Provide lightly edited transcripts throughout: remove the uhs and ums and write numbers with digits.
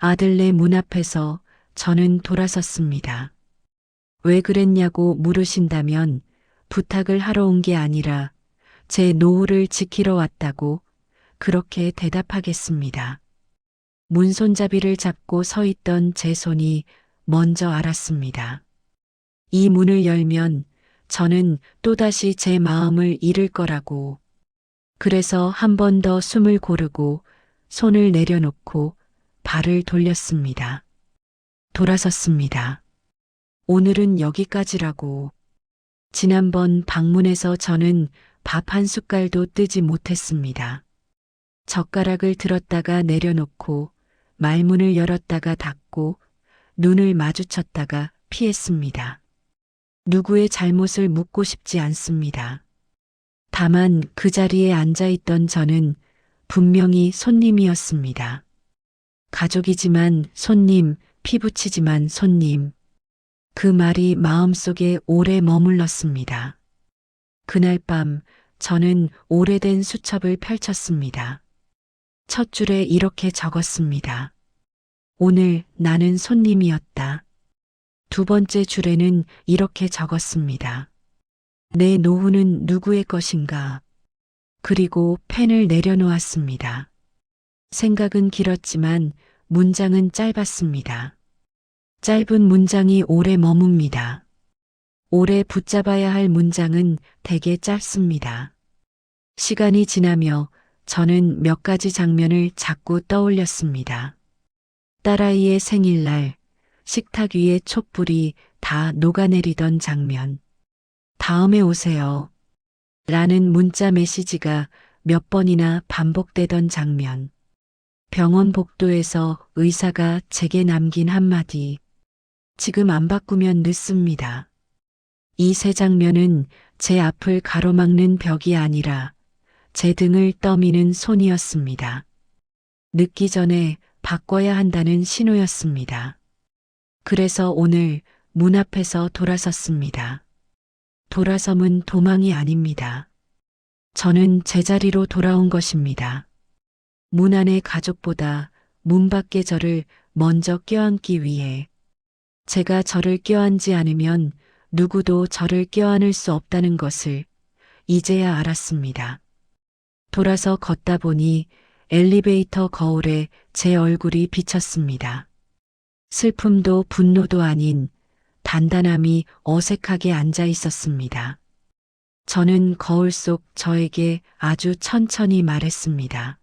아들네 문 앞에서 저는 돌아섰습니다. 왜 그랬냐고 물으신다면 부탁을 하러 온 게 아니라 제 노후를 지키러 왔다고 그렇게 대답하겠습니다. 문손잡이를 잡고 서 있던 제 손이 먼저 알았습니다. 이 문을 열면 저는 또다시 제 마음을 잃을 거라고. 그래서 한 번 더 숨을 고르고 손을 내려놓고 발을 돌렸습니다. 돌아섰습니다. 오늘은 여기까지라고. 지난번 방문에서 저는 밥 한 숟갈도 뜨지 못했습니다. 젓가락을 들었다가 내려놓고 말문을 열었다가 닫고 눈을 마주쳤다가 피했습니다. 누구의 잘못을 묻고 싶지 않습니다. 다만 그 자리에 앉아 있던 저는 분명히 손님이었습니다. 가족이지만 손님, 피부치지만 손님. 그 말이 마음속에 오래 머물렀습니다. 그날 밤 저는 오래된 수첩을 펼쳤습니다. 첫 줄에 이렇게 적었습니다. 오늘 나는 손님이었다. 두 번째 줄에는 이렇게 적었습니다. 내 노후는 누구의 것인가? 그리고 펜을 내려놓았습니다. 생각은 길었지만 문장은 짧았습니다. 짧은 문장이 오래 머뭅니다. 오래 붙잡아야 할 문장은 되게 짧습니다. 시간이 지나며 저는 몇 가지 장면을 자꾸 떠올렸습니다. 딸아이의 생일날, 식탁 위에 촛불이 다 녹아내리던 장면. 다음에 오세요. 라는 문자 메시지가 몇 번이나 반복되던 장면. 병원 복도에서 의사가 제게 남긴 한마디. 지금 안 바꾸면 늦습니다. 이 세 장면은 제 앞을 가로막는 벽이 아니라 제 등을 떠미는 손이었습니다. 늦기 전에 바꿔야 한다는 신호였습니다. 그래서 오늘 문 앞에서 돌아섰습니다. 돌아섬은 도망이 아닙니다. 저는 제자리로 돌아온 것입니다. 문 안의 가족보다 문 밖의 저를 먼저 껴안기 위해. 제가 저를 껴안지 않으면 누구도 저를 껴안을 수 없다는 것을 이제야 알았습니다. 돌아서 걷다 보니 엘리베이터 거울에 제 얼굴이 비쳤습니다. 슬픔도 분노도 아닌 단단함이 어색하게 앉아 있었습니다. 저는 거울 속 저에게 아주 천천히 말했습니다.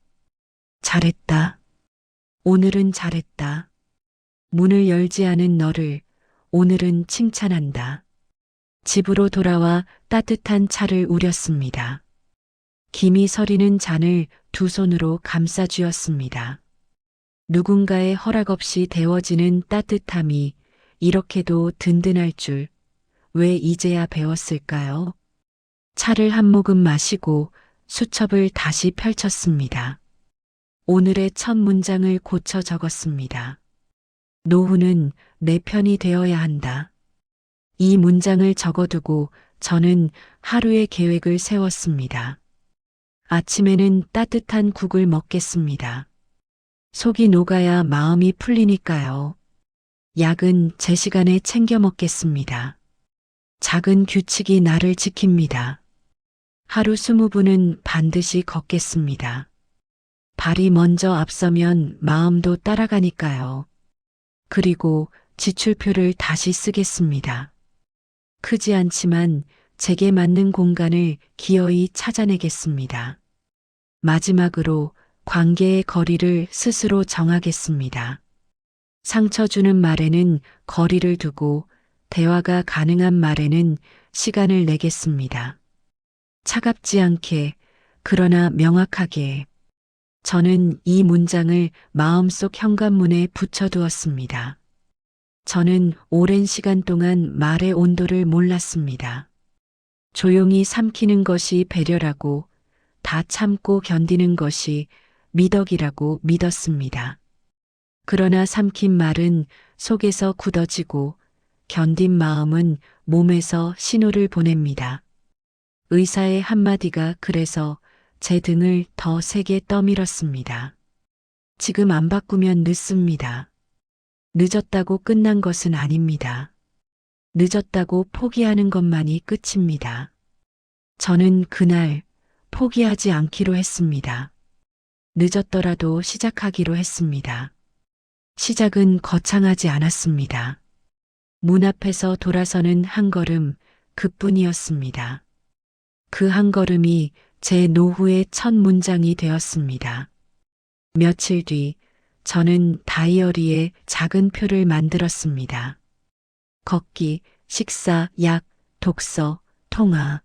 잘했다. 오늘은 잘했다. 문을 열지 않은 너를 오늘은 칭찬한다. 집으로 돌아와 따뜻한 차를 우렸습니다. 김이 서리는 잔을 두 손으로 감싸 쥐었습니다. 누군가의 허락 없이 데워지는 따뜻함이 이렇게도 든든할 줄 왜 이제야 배웠을까요? 차를 한 모금 마시고 수첩을 다시 펼쳤습니다. 오늘의 첫 문장을 고쳐 적었습니다. 노후는 내 편이 되어야 한다. 이 문장을 적어두고 저는 하루의 계획을 세웠습니다. 아침에는 따뜻한 국을 먹겠습니다. 속이 녹아야 마음이 풀리니까요. 약은 제 시간에 챙겨 먹겠습니다. 작은 규칙이 나를 지킵니다. 하루 20분은 반드시 걷겠습니다. 발이 먼저 앞서면 마음도 따라가니까요. 그리고 지출표를 다시 쓰겠습니다. 크지 않지만 제게 맞는 공간을 기어이 찾아내겠습니다. 마지막으로 관계의 거리를 스스로 정하겠습니다. 상처 주는 말에는 거리를 두고 대화가 가능한 말에는 시간을 내겠습니다. 차갑지 않게, 그러나 명확하게. 저는 이 문장을 마음속 현관문에 붙여두었습니다. 저는 오랜 시간 동안 말의 온도를 몰랐습니다. 조용히 삼키는 것이 배려라고, 다 참고 견디는 것이 미덕이라고 믿었습니다. 그러나 삼킨 말은 속에서 굳어지고 견딘 마음은 몸에서 신호를 보냅니다. 의사의 한마디가 그래서 제 등을 더 세게 떠밀었습니다. 지금 안 바꾸면 늦습니다. 늦었다고 끝난 것은 아닙니다. 늦었다고 포기하는 것만이 끝입니다. 저는 그날 포기하지 않기로 했습니다. 늦었더라도 시작하기로 했습니다. 시작은 거창하지 않았습니다. 문 앞에서 돌아서는 한 걸음 그뿐이었습니다. 그 한 걸음이 제 노후의 첫 문장이 되었습니다. 며칠 뒤 저는 다이어리에 작은 표를 만들었습니다. 걷기, 식사, 약, 독서, 통화.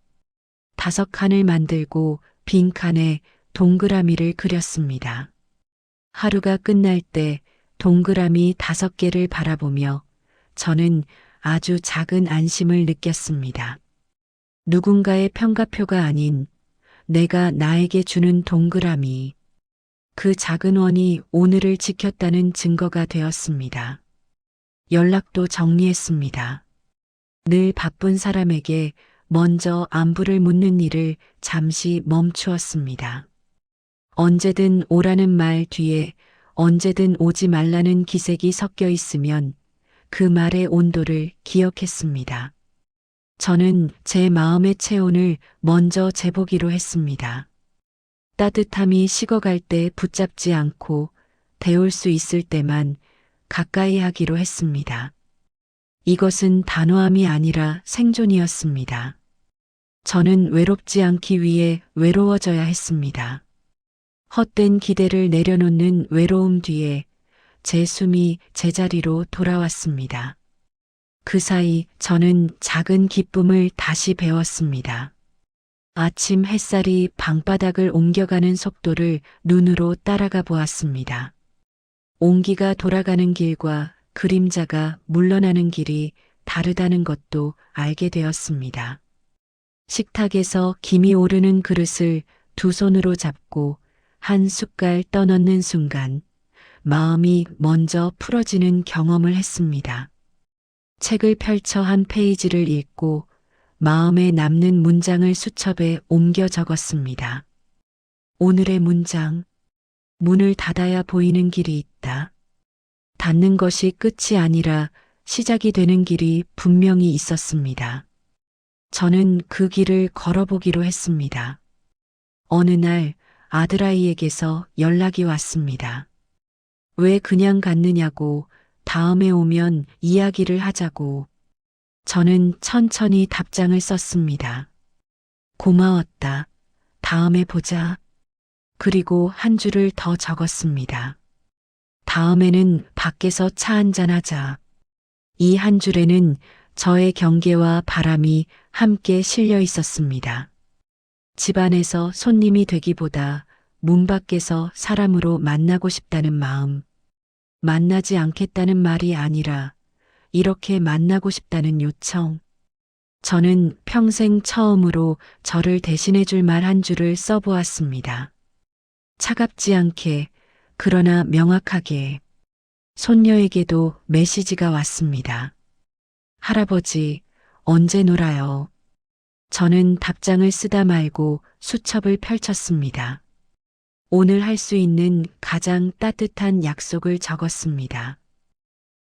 5칸을 만들고 빈 칸에 동그라미를 그렸습니다. 하루가 끝날 때 동그라미 5개를 바라보며 저는 아주 작은 안심을 느꼈습니다. 누군가의 평가표가 아닌 내가 나에게 주는 동그라미. 그 작은 원이 오늘을 지켰다는 증거가 되었습니다. 연락도 정리했습니다. 늘 바쁜 사람에게 먼저 안부를 묻는 일을 잠시 멈추었습니다. 언제든 오라는 말 뒤에 언제든 오지 말라는 기색이 섞여 있으면 그 말의 온도를 기억했습니다. 저는 제 마음의 체온을 먼저 재보기로 했습니다. 따뜻함이 식어갈 때 붙잡지 않고 데울 수 있을 때만 가까이 하기로 했습니다. 이것은 단호함이 아니라 생존이었습니다. 저는 외롭지 않기 위해 외로워져야 했습니다. 헛된 기대를 내려놓는 외로움 뒤에 제 숨이 제자리로 돌아왔습니다. 그 사이 저는 작은 기쁨을 다시 배웠습니다. 아침 햇살이 방바닥을 옮겨가는 속도를 눈으로 따라가 보았습니다. 온기가 돌아가는 길과 그림자가 물러나는 길이 다르다는 것도 알게 되었습니다. 식탁에서 김이 오르는 그릇을 두 손으로 잡고 한 숟갈 떠넣는 순간 마음이 먼저 풀어지는 경험을 했습니다. 책을 펼쳐 한 페이지를 읽고 마음에 남는 문장을 수첩에 옮겨 적었습니다. 오늘의 문장. 문을 닫아야 보이는 길이 있다. 닫는 것이 끝이 아니라 시작이 되는 길이 분명히 있었습니다. 저는 그 길을 걸어보기로 했습니다. 어느 날 아들아이에게서 연락이 왔습니다. 왜 그냥 갔느냐고, 다음에 오면 이야기를 하자고. 저는 천천히 답장을 썼습니다. 고마웠다. 다음에 보자. 그리고 한 줄을 더 적었습니다. 다음에는 밖에서 차 한잔 하자. 이 한 줄에는 저의 경계와 바람이 함께 실려 있었습니다. 집안에서 손님이 되기보다 문 밖에서 사람으로 만나고 싶다는 마음. 만나지 않겠다는 말이 아니라 이렇게 만나고 싶다는 요청. 저는 평생 처음으로 저를 대신해 줄 말 한 줄을 써보았습니다. 차갑지 않게, 그러나 명확하게. 손녀에게도 메시지가 왔습니다. 할아버지, 언제 놀아요? 저는 답장을 쓰다 말고 수첩을 펼쳤습니다. 오늘 할 수 있는 가장 따뜻한 약속을 적었습니다.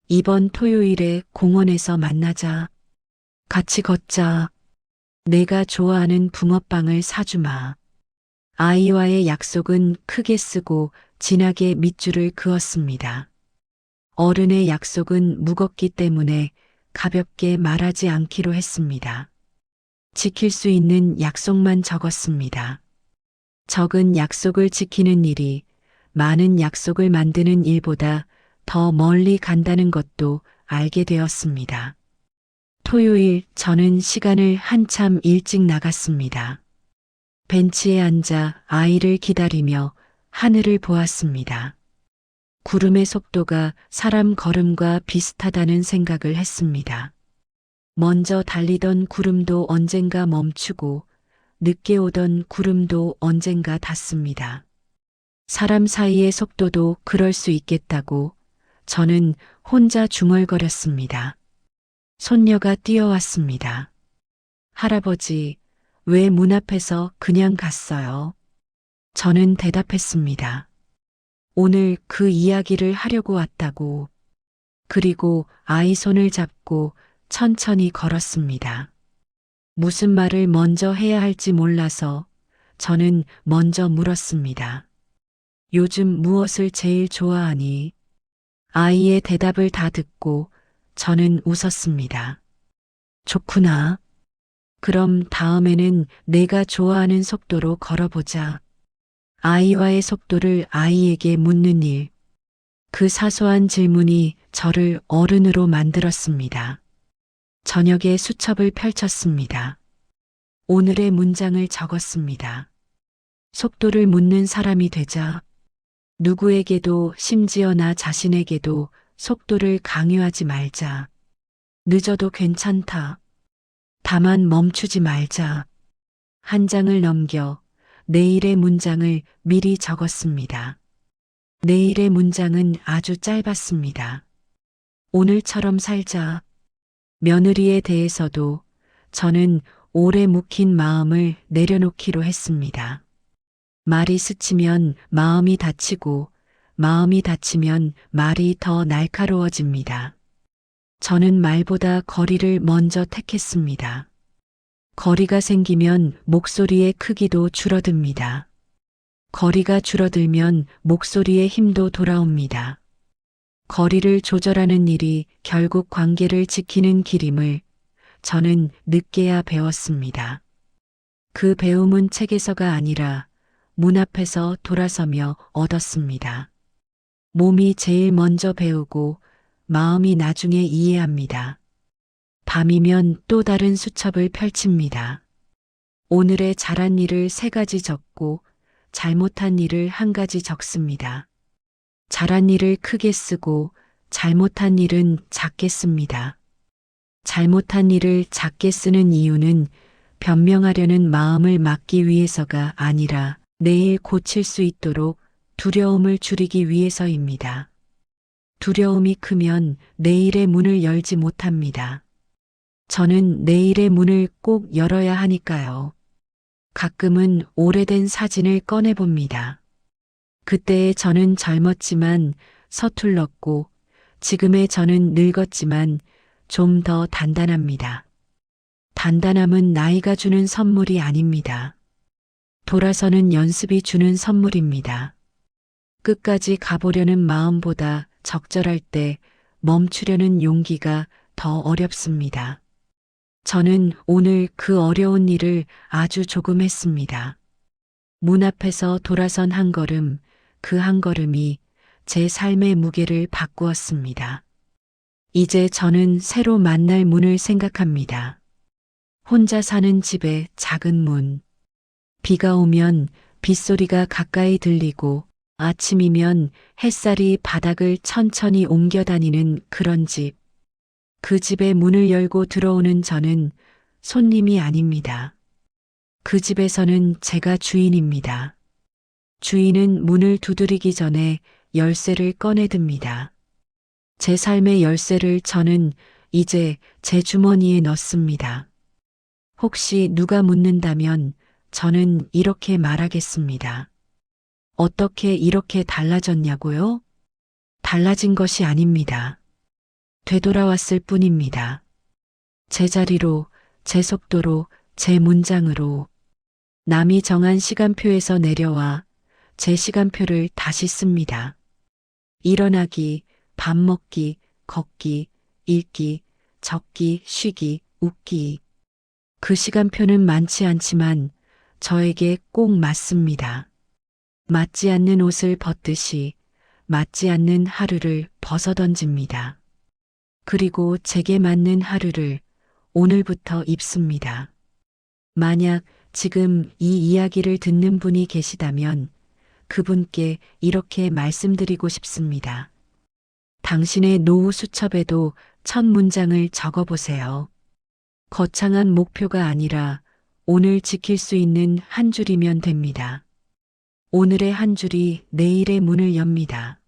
이번 토요일에 공원에서 만나자. 같이 걷자. 내가 좋아하는 붕어빵을 사주마. 아이와의 약속은 크게 쓰고 진하게 밑줄을 그었습니다. 어른의 약속은 무겁기 때문에 가볍게 말하지 않기로 했습니다. 지킬 수 있는 약속만 적었습니다. 적은 약속을 지키는 일이 많은 약속을 만드는 일보다 더 멀리 간다는 것도 알게 되었습니다. 토요일 저는 시간을 한참 일찍 나갔습니다. 벤치에 앉아 아이를 기다리며 하늘을 보았습니다. 구름의 속도가 사람 걸음과 비슷하다는 생각을 했습니다. 먼저 달리던 구름도 언젠가 멈추고 늦게 오던 구름도 언젠가 닿습니다. 사람 사이의 속도도 그럴 수 있겠다고 저는 혼자 중얼거렸습니다. 손녀가 뛰어왔습니다. 할아버지, 왜 문 앞에서 그냥 갔어요? 저는 대답했습니다. 오늘 그 이야기를 하려고 왔다고. 그리고 아이 손을 잡고 천천히 걸었습니다. 무슨 말을 먼저 해야 할지 몰라서 저는 먼저 물었습니다. 요즘 무엇을 제일 좋아하니? 아이의 대답을 다 듣고 저는 웃었습니다. 좋구나. 그럼 다음에는 내가 좋아하는 속도로 걸어보자. 아이와의 속도를 아이에게 묻는 일. 그 사소한 질문이 저를 어른으로 만들었습니다. 저녁에 수첩을 펼쳤습니다. 오늘의 문장을 적었습니다. 속도를 묻는 사람이 되자. 누구에게도 심지어 나 자신에게도 속도를 강요하지 말자. 늦어도 괜찮다. 다만 멈추지 말자. 한 장을 넘겨 내일의 문장을 미리 적었습니다. 내일의 문장은 아주 짧았습니다. 오늘처럼 살자. 며느리에 대해서도 저는 오래 묵힌 마음을 내려놓기로 했습니다. 말이 스치면 마음이 다치고 마음이 다치면 말이 더 날카로워집니다. 저는 말보다 거리를 먼저 택했습니다. 거리가 생기면 목소리의 크기도 줄어듭니다. 거리가 줄어들면 목소리의 힘도 돌아옵니다. 거리를 조절하는 일이 결국 관계를 지키는 길임을 저는 늦게야 배웠습니다. 그 배움은 책에서가 아니라 문 앞에서 돌아서며 얻었습니다. 몸이 제일 먼저 배우고 마음이 나중에 이해합니다. 밤이면 또 다른 수첩을 펼칩니다. 오늘의 잘한 일을 3가지 적고 잘못한 일을 1가지 적습니다. 잘한 일을 크게 쓰고 잘못한 일은 작게 씁니다. 잘못한 일을 작게 쓰는 이유는 변명하려는 마음을 막기 위해서가 아니라 내일 고칠 수 있도록 두려움을 줄이기 위해서입니다. 두려움이 크면 내일의 문을 열지 못합니다. 저는 내일의 문을 꼭 열어야 하니까요. 가끔은 오래된 사진을 꺼내봅니다. 그때의 저는 젊었지만 서툴렀고 지금의 저는 늙었지만 좀 더 단단합니다. 단단함은 나이가 주는 선물이 아닙니다. 돌아서는 연습이 주는 선물입니다. 끝까지 가보려는 마음보다 적절할 때 멈추려는 용기가 더 어렵습니다. 저는 오늘 그 어려운 일을 아주 조금 했습니다. 문 앞에서 돌아선 한 걸음, 그 한 걸음이 제 삶의 무게를 바꾸었습니다. 이제 저는 새로 만날 문을 생각합니다. 혼자 사는 집의 작은 문. 비가 오면 빗소리가 가까이 들리고 아침이면 햇살이 바닥을 천천히 옮겨 다니는 그런 집. 그 집의 문을 열고 들어오는 저는 손님이 아닙니다. 그 집에서는 제가 주인입니다. 주인은 문을 두드리기 전에 열쇠를 꺼내듭니다. 제 삶의 열쇠를 저는 이제 제 주머니에 넣습니다. 혹시 누가 묻는다면 저는 이렇게 말하겠습니다. 어떻게 이렇게 달라졌냐고요? 달라진 것이 아닙니다. 되돌아왔을 뿐입니다. 제 자리로, 제 속도로, 제 문장으로. 남이 정한 시간표에서 내려와 제 시간표를 다시 씁니다. 일어나기, 밥 먹기, 걷기, 읽기, 적기, 쉬기, 웃기. 그 시간표는 많지 않지만 저에게 꼭 맞습니다. 맞지 않는 옷을 벗듯이 맞지 않는 하루를 벗어던집니다. 그리고 제게 맞는 하루를 오늘부터 입습니다. 만약 지금 이 이야기를 듣는 분이 계시다면 그분께 이렇게 말씀드리고 싶습니다. 당신의 노후 수첩에도 첫 문장을 적어보세요. 거창한 목표가 아니라 오늘 지킬 수 있는 한 줄이면 됩니다. 오늘의 한 줄이 내일의 문을 엽니다.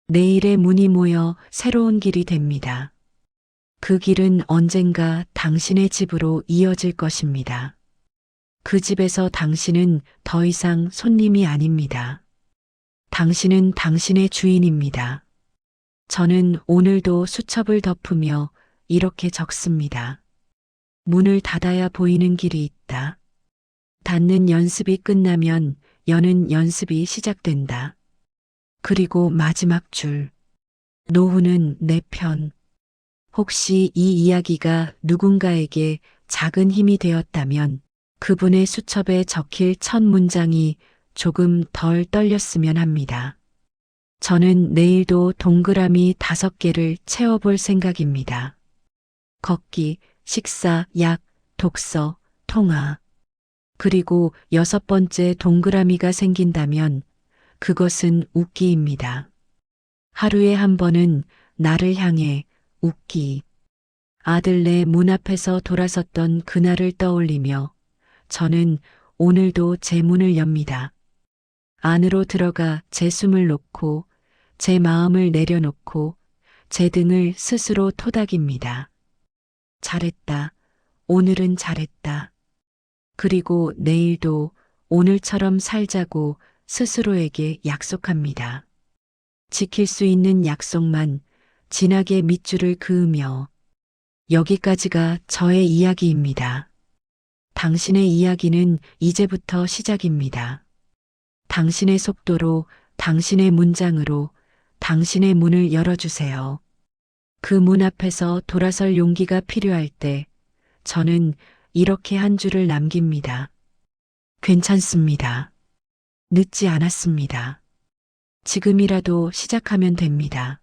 내일의 문이 모여 새로운 길이 됩니다. 그 길은 언젠가 당신의 집으로 이어질 것입니다. 그 집에서 당신은 더 이상 손님이 아닙니다. 당신은 당신의 주인입니다. 저는 오늘도 수첩을 덮으며 이렇게 적습니다. 문을 닫아야 보이는 길이 있다. 닫는 연습이 끝나면 여는 연습이 시작된다. 그리고 마지막 줄. 노후는 내 편. 혹시 이 이야기가 누군가에게 작은 힘이 되었다면 그분의 수첩에 적힐 첫 문장이 조금 덜 떨렸으면 합니다. 저는 내일도 동그라미 5개를 채워볼 생각입니다. 걷기, 식사, 약, 독서, 통화. 그리고 6번째 동그라미가 생긴다면 그것은 웃기입니다. 하루에 한 번은 나를 향해 웃기. 아들네 문 앞에서 돌아섰던 그날을 떠올리며 저는 오늘도 제 문을 엽니다. 안으로 들어가 제 숨을 놓고 제 마음을 내려놓고 제 등을 스스로 토닥입니다. 잘했다. 오늘은 잘했다. 그리고 내일도 오늘처럼 살자고 스스로에게 약속합니다. 지킬 수 있는 약속만 진하게 밑줄을 그으며 여기까지가 저의 이야기입니다. 당신의 이야기는 이제부터 시작입니다. 당신의 속도로, 당신의 문장으로 당신의 문을 열어주세요. 그 문 앞에서 돌아설 용기가 필요할 때 저는 이렇게 한 줄을 남깁니다. 괜찮습니다. 늦지 않았습니다. 지금이라도 시작하면 됩니다.